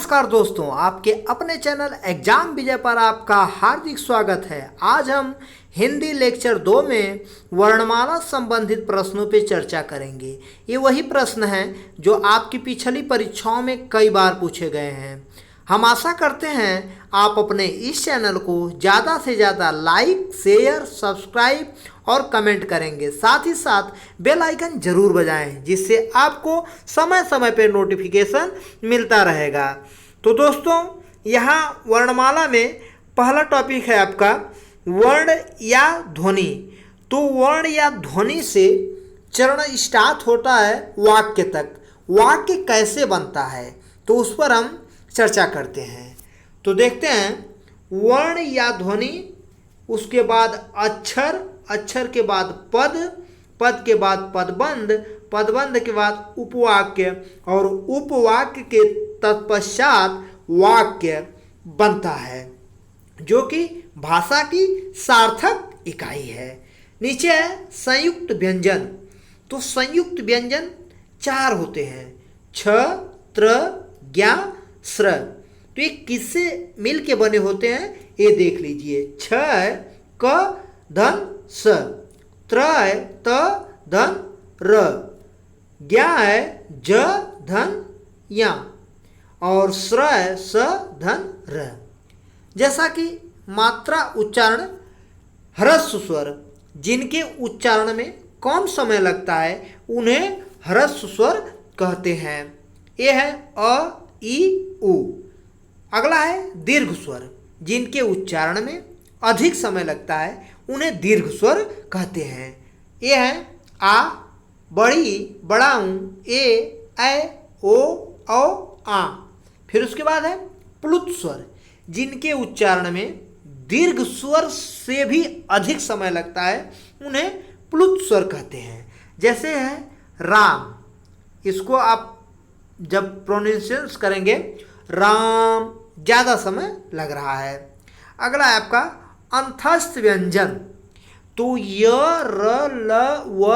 नमस्कार दोस्तों, आपके अपने चैनल एग्जाम विजय पर आपका हार्दिक स्वागत है। आज हम हिंदी लेक्चर 2 में वर्णमाला संबंधित प्रश्नों पे चर्चा करेंगे। ये वही प्रश्न हैं जो आपकी पिछली परीक्षाओं में कई बार पूछे गए हैं। हम आशा करते हैं आप अपने इस चैनल को ज़्यादा से ज़्यादा लाइक, शेयर, सब्सक्राइब और कमेंट करेंगे। साथ ही साथ बेल आइकन जरूर बजाएं, जिससे आपको समय समय पर नोटिफिकेशन मिलता रहेगा। तो दोस्तों, यहाँ वर्णमाला में पहला टॉपिक है आपका वर्ण या ध्वनि। तो वर्ण या ध्वनि से चरण स्टार्ट होता है वाक्य तक। वाक्य कैसे बनता है तो उस पर हम चर्चा करते हैं। तो देखते हैं वर्ण या ध्वनि, उसके बाद अक्षर, अक्षर के बाद पद, पद के बाद पदबंध, पदबंध के बाद उपवाक्य और उपवाक्य के तत्पश्चात वाक्य बनता है, जो कि भाषा की सार्थक इकाई है। नीचे है संयुक्त व्यंजन। तो संयुक्त व्यंजन 4 होते हैं, छ, त्र, ज्ञ, स्र। तो ये किससे मिल के बने होते हैं ये देख लीजिए। छ है क धन स, त्र है त धन र, ज्ञ है ज धन या और स्र है स धन र। जैसा कि मात्रा उच्चारण ह्रस्व स्वर, जिनके उच्चारण में कम समय लगता है उन्हें ह्रस्व स्वर कहते हैं। ये है अ, ई, उ। अगला है दीर्घ स्वर, जिनके उच्चारण में अधिक समय लगता है उन्हें दीर्घ स्वर कहते हैं। ये है आ, बड़ी, बड़ाऊ, ए, ओ, आ। फिर उसके बाद है प्लुत स्वर, जिनके उच्चारण में दीर्घ स्वर से भी अधिक समय लगता है उन्हें प्लुत स्वर कहते हैं। जैसे है राम, इसको आप जब प्रोनाउंसिएशन करेंगे राम, ज़्यादा समय लग रहा है। अगला है आपका अंतस्थ व्यंजन। तो य, र, ल, व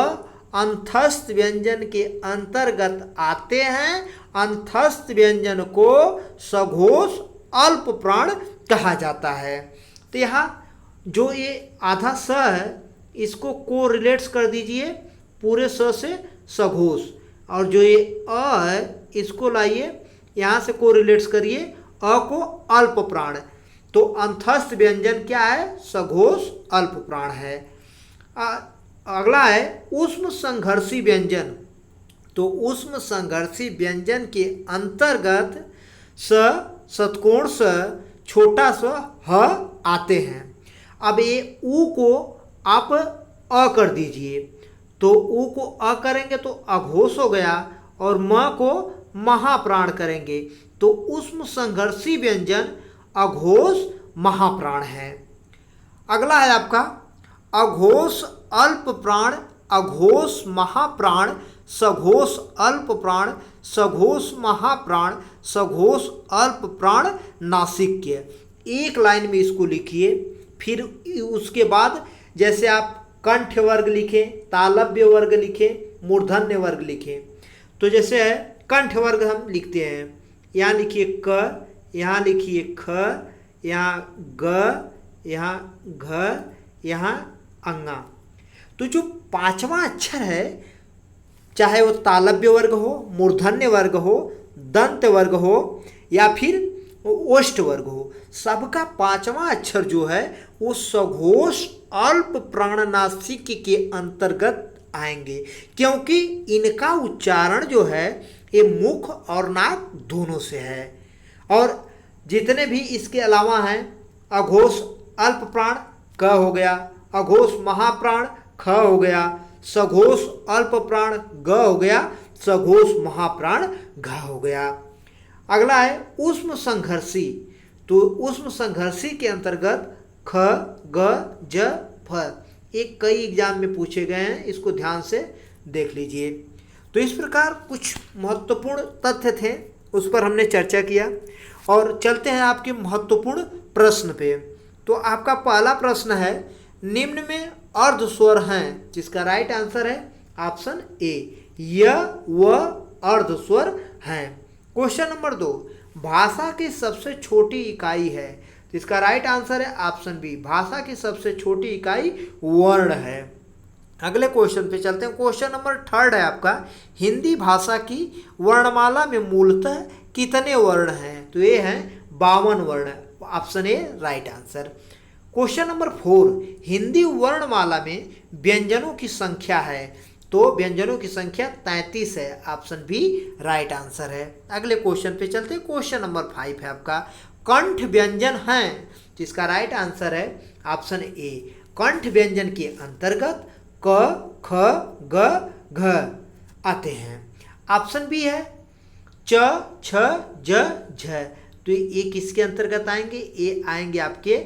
अंतस्थ व्यंजन के अंतर्गत आते हैं। अंतस्थ व्यंजन को सघोष अल्प प्राण कहा जाता है। तो यहाँ जो ये आधा स है इसको को रिलेट्स कर दीजिए पूरे स से सघोष, और जो ये अ है इसको लाइए यहाँ से को रिलेट्स करिए अ को अल्प प्राण। तो अंतस्थ व्यंजन क्या है? सघोष अल्प प्राण है। अगला है ऊष्म संघर्षी व्यंजन। तो ऊष्म संघर्षी व्यंजन के अंतर्गत स, षट्कोण स, छोटा स, ह आते हैं। अब ये ऊ को आप अ कर दीजिए, तो ऊ को अ करेंगे तो अघोष हो गया, और म को महाप्राण करेंगे तो ऊष्म संघर्षी व्यंजन अघोष महाप्राण है। अगला है आपका अघोष अल्प प्राण, अघोष महाप्राण, सघोष अल्प प्राण, सघोष महाप्राण, सघोष अल्प प्राण नासिक्य। एक लाइन में इसको लिखिए। फिर उसके बाद जैसे आप कंठ वर्ग लिखें, तालव्य वर्ग लिखें, मूर्धन्य वर्ग लिखें। तो जैसे है कंठ वर्ग हम लिखते हैं, यहाँ लिखिए क, यहाँ लिखिए ख, यहाँ ग, यहाँ घ, यहाँ अंगा। तो जो 5वां अक्षर है, चाहे वो तालव्य वर्ग हो, मूर्धन्य वर्ग हो, दंत वर्ग हो या फिर ओष्ठ वर्ग हो, सबका 5वां अक्षर जो है वो सघोष अल्प प्राणनासिक के अंतर्गत आएंगे, क्योंकि इनका उच्चारण जो है ये मुख और नाक दोनों से है। और जितने भी इसके अलावा हैं, अघोष अल्प प्राण क हो गया, अघोष महाप्राण ख हो गया, सघोष अल्प प्राण ग हो गया, सघोष महाप्राण घ हो गया। अगला है ऊष्म संघर्षी। तो ऊष्म संघर्षी के अंतर्गत ख, ग, ज, फ एक कई एग्जाम में पूछे गए हैं, इसको ध्यान से देख लीजिए। तो इस प्रकार कुछ महत्वपूर्ण तथ्य थे, उस पर हमने चर्चा किया। और चलते हैं आपके महत्वपूर्ण प्रश्न पे। तो आपका पहला प्रश्न है, निम्न में अर्ध स्वर हैं, जिसका राइट आंसर है ऑप्शन ए, य, व अर्ध स्वर हैं। क्वेश्चन नंबर 2, भाषा की सबसे छोटी इकाई है? तो इसका राइट आंसर है ऑप्शन बी, भाषा की सबसे छोटी इकाई वर्ण है। अगले क्वेश्चन पे चलते हैं। क्वेश्चन नंबर 3 है आपका, हिंदी भाषा की वर्णमाला में मूलतः कितने वर्ण हैं? तो ये हैं 52 वर्ण, option A right answer. Question number 4, Hindi वर्णमाला में व्यंजनों की संख्या है? तो व्यंजनों की संख्या 33 है, ऑप्शन बी राइट आंसर है। अगले क्वेश्चन पे चलते हैं। क्वेश्चन नंबर 5 है आपका, कंठ व्यंजन हैं? जिसका राइट आंसर है ऑप्शन ए, कंठ व्यंजन के अंतर्गत क, ख, ग, घ आते हैं। ऑप्शन बी है च, छ, ज, झ। तो ये किसके अंतर्गत आएंगे? ये आएंगे आपके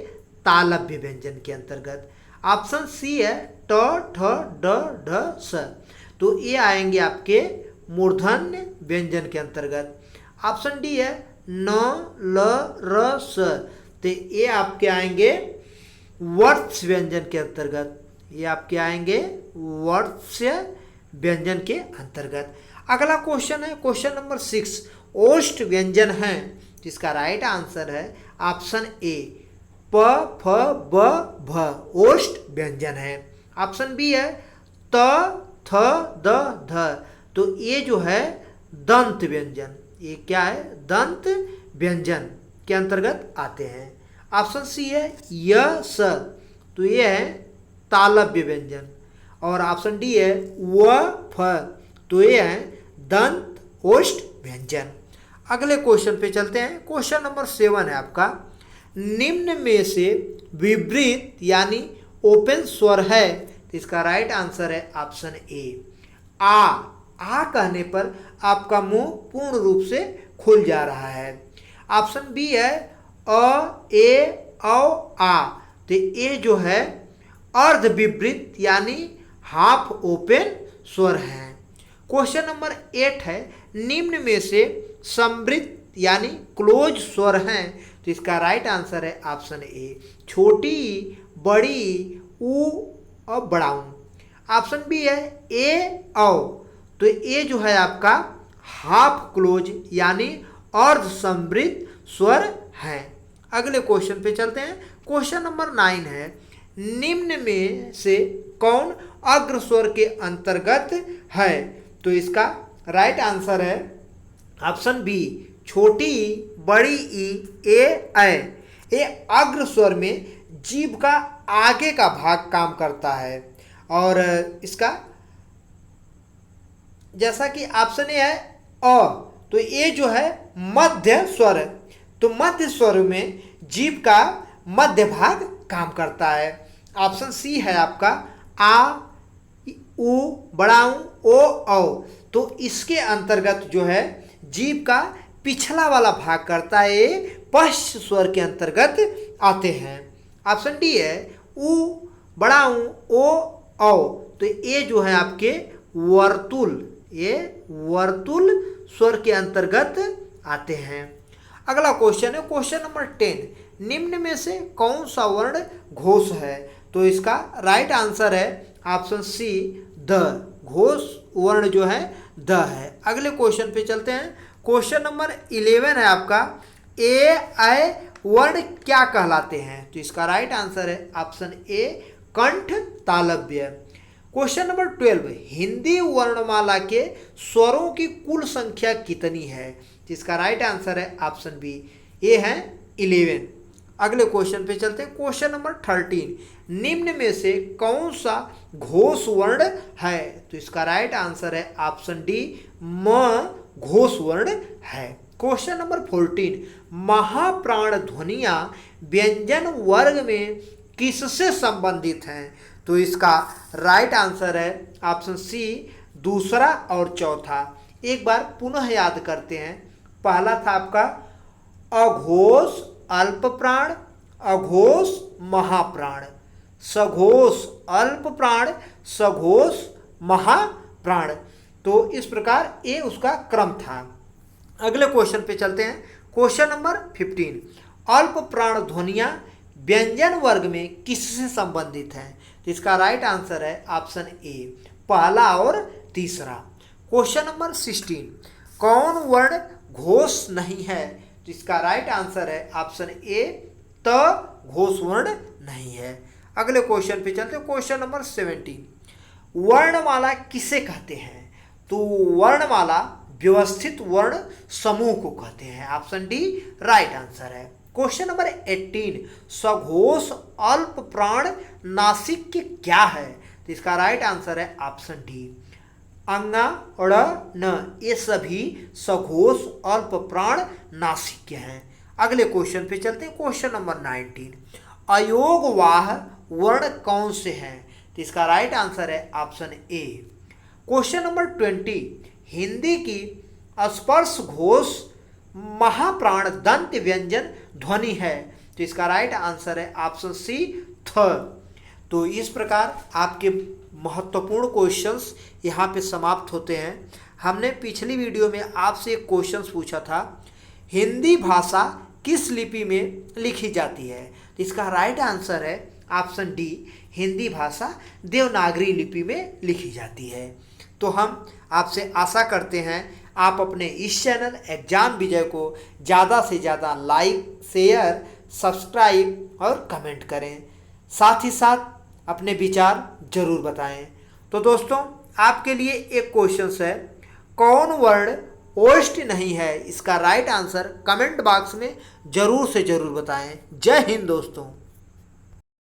तालव्य व्यंजन के अंतर्गत। ऑप्शन सी है ट, ठ, ड, ढ, स। तो ये आएंगे आपके मूर्धन्य व्यंजन के अंतर्गत। ऑप्शन डी है न, ल, र, स। तो ये आपके आएंगे वर्त्स व्यंजन के अंतर्गत। ये आपके आएंगे वर्त्स्य व्यंजन के अंतर्गत। अगला क्वेश्चन है क्वेश्चन नंबर 6, ओष्ठ व्यंजन हैं? जिसका राइट आंसर है ऑप्शन ए, प, फ, ब, भ ओष्ठ व्यंजन है। ऑप्शन बी है त, थ, द, ध। तो ये जो है दंत व्यंजन, ये क्या है? दंत व्यंजन के अंतर्गत आते हैं। ऑप्शन सी है य, स। तो ये है तालव्य व्यंजन। और ऑप्शन डी है व, फ। तो ये है दंत ओष्ठ व्यंजन। अगले क्वेश्चन पे चलते हैं। क्वेश्चन नंबर 7 है आपका, निम्न में से विपरीत यानी ओपन स्वर है? तो इसका राइट आंसर है ऑप्शन ए, आ कहने पर आपका मुंह पूर्ण रूप से खुल जा रहा है। ऑप्शन बी है अ, ए, औ, आ। तो ये जो है अर्ध विपरीत यानी हाफ ओपन स्वर है। क्वेश्चन नंबर 8 है, निम्न में से समृद्ध यानी क्लोज स्वर हैं? तो इसका राइट आंसर है ऑप्शन ए, छोटी, बड़ी, ऊ और बड़ाऊ। ऑप्शन बी है ए, औ। तो ये जो है आपका हाफ क्लोज यानी अर्ध समृद्ध स्वर है। अगले क्वेश्चन पे चलते हैं। क्वेश्चन नंबर 9 है, निम्न में से कौन अग्र स्वर के अंतर्गत है? तो इसका राइट आंसर है ऑप्शन बी, छोटी ई, बड़ी ई, ए। ये अग्र स्वर में जीभ का आगे का भाग काम करता है। और इसका जैसा कि ऑप्शन ए है अ, तो ये जो है मध्य स्वर है। तो मध्य स्वर में जीभ का मध्य भाग काम करता है। ऑप्शन सी है आपका आ, उ, बड़ाऊ, ओ, औ। तो इसके अंतर्गत जो है जीभ का पिछला वाला भाग करता है, ये पश्च स्वर के अंतर्गत आते हैं। ऑप्शन डी है उ, बड़ाऊ, ओ, औ। तो ये जो है आपके वर्तुल, ये वर्तुल स्वर के अंतर्गत आते हैं। अगला क्वेश्चन है क्वेश्चन नंबर 10, निम्न में से कौन सा वर्ण घोष है? तो इसका राइट आंसर है ऑप्शन सी, द। घोष वर्ण जो है द है। अगले क्वेश्चन पे चलते हैं। क्वेश्चन नंबर 11 है आपका, ए, ऐ वर्ण क्या कहलाते हैं? तो इसका राइट आंसर है ऑप्शन ए, कंठ तालव्य। क्वेश्चन नंबर 12, हिंदी वर्णमाला के स्वरों की कुल संख्या कितनी है? जिसका राइट आंसर है ऑप्शन बी, ये है 11। अगले क्वेश्चन पे चलते हैं। क्वेश्चन नंबर 13, निम्न में से कौन सा घोष वर्ण है? तो इसका राइट आंसर है ऑप्शन डी, म घोष वर्ण है। क्वेश्चन नंबर 14, महाप्राण ध्वनियां व्यंजन वर्ग में किससे संबंधित हैं? तो इसका राइट आंसर है ऑप्शन सी, दूसरा और चौथा। एक बार पुनः याद करते हैं। पहला था आपका अघोष अल्प प्राण, अघोष महाप्राण, सघोष अल्प प्राण, सघोष महाप्राण। तो इस प्रकार ये उसका क्रम था। अगले क्वेश्चन पे चलते हैं। क्वेश्चन नंबर 15, अल्प प्राण ध्वनियां व्यंजन वर्ग में किससे संबंधित हैं? तो इसका राइट आंसर है ऑप्शन ए, पहला और तीसरा। क्वेश्चन नंबर 16, कौन वर्ण घोष नहीं है? तो इसका राइट आंसर है ऑप्शन ए, त घोष वर्ण नहीं है। अगले क्वेश्चन पे चलते हैं, क्वेश्चन नंबर 17। वर्णमाला किसे कहते हैं? तो वर्णमाला व्यवस्थित वर्ण समूह को कहते हैं। ऑप्शन डी राइट आंसर है। क्वेश्चन नंबर 18, सघोष अल्प प्राण नासिक क्या है? तो इसका राइट आंसर है ऑप्शन डी अंगा ड़ न, ये सभी सघोष अल्प प्राण नासिक हैं। अगले क्वेश्चन पे चलते हैं, क्वेश्चन नंबर 19, अयोगवाह वर्ण कौन से हैं? तो इसका राइट आंसर है option A. Question number 20, Hindi की स्पर्श घोष महाप्राण दंत व्यंजन ध्वनि है। तो इसका राइट आंसर है ऑप्शन सी थ। तो इस प्रकार आपके महत्वपूर्ण क्वेश्चंस यहाँ पे समाप्त होते हैं। हमने पिछली वीडियो में आपसे एक क्वेश्चंस पूछा था, हिंदी भाषा किस लिपि में लिखी जाती है? तो इसका राइट आंसर है ऑप्शन डी, हिंदी भाषा देवनागरी लिपि में लिखी जाती है। तो हम आपसे आशा करते हैं आप अपने इस चैनल एग्जाम विजय को ज़्यादा से ज़्यादा लाइक, शेयर, सब्सक्राइब और कमेंट करें। साथ ही साथ अपने विचार जरूर बताएं। तो दोस्तों आपके लिए एक क्वेश्चन है, कौन वर्ण ओष्ठ नहीं है? इसका राइट आंसर कमेंट बॉक्स में जरूर से जरूर बताएं। जय हिंद दोस्तों।